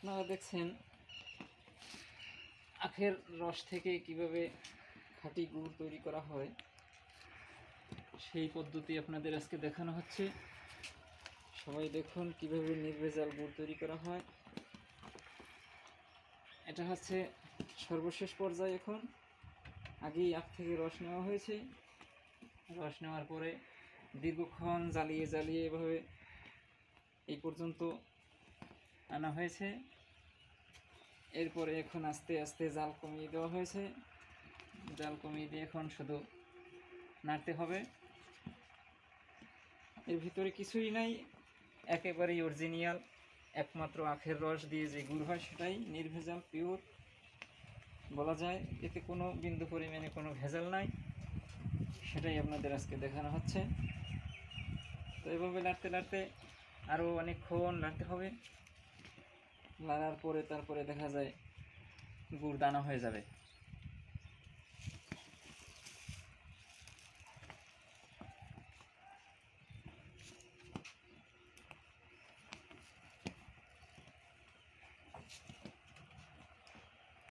আপনারা দেখছেন আখের রস থেকে কিভাবে খাঁটি গুড় তৈরি করা হয়, সেই পদ্ধতি আপনাদের আজকে দেখানো হচ্ছে। সবাই দেখুন কিভাবে নির্ভেজাল গুড় তৈরি করা হয়। এটা হচ্ছে সর্বশেষ পর্যায়ে। এখন আগেই আখ থেকে রস নেওয়া হয়েছে। রস নেওয়ার পরে দীর্ঘক্ষণ জ্বালিয়ে জ্বালিয়ে এভাবে এই পর্যন্ত আনা হয়েছে। এরপরে এখন আস্তে আস্তে জাল কমিয়ে দেওয়া হয়েছে। জাল কমিয়ে দিয়ে এখন শুধু নাড়তে হবে। এর ভিতরে কিছুই নাই, একেবারেই অরিজিনাল একমাত্র আখের রস দিয়ে যে গুড় হয় সেটাই নির্ভেজাল পিওর বলা যায়। এতে কোনো বিন্দু পরিমাণে কোনো ভেজাল নাই, সেটাই আপনাদের আজকে দেখানো হচ্ছে। তো এভাবে নাড়তে নাড়তে আরও অনেকক্ষণ নাড়তে হবে। নাড়ার পরে তারপরে দেখা যায় গুড় দানা হয়ে যাবে।